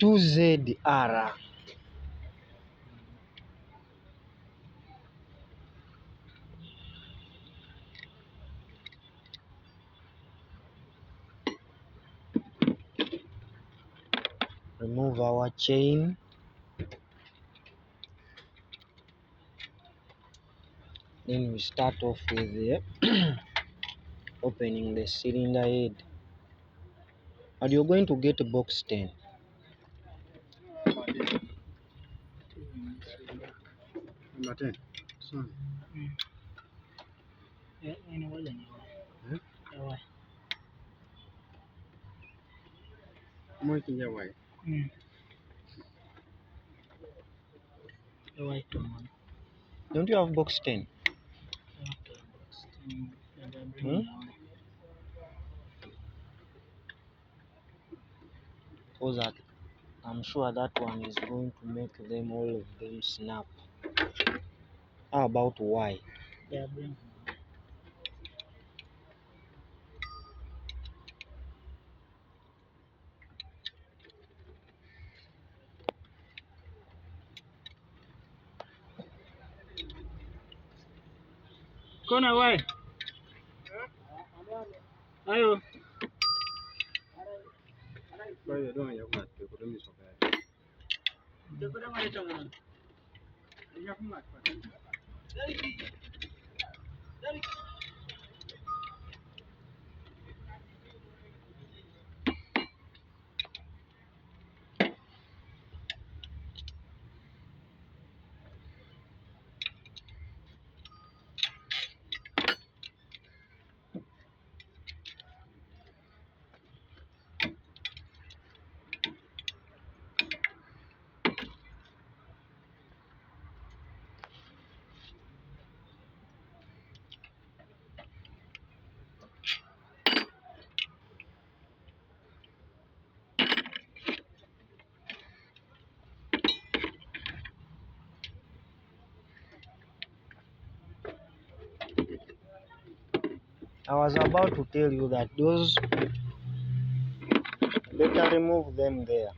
2ZR. Remove our chain. Then we start off with the opening the cylinder head. And you're going to get a box 10. Number 10. Son. Don't you have box 10? Because I'm sure that one is going to make them, all of them, snap. How about Y? Yeah, Kona why? Ayo. I was about to tell you that those, better remove them there.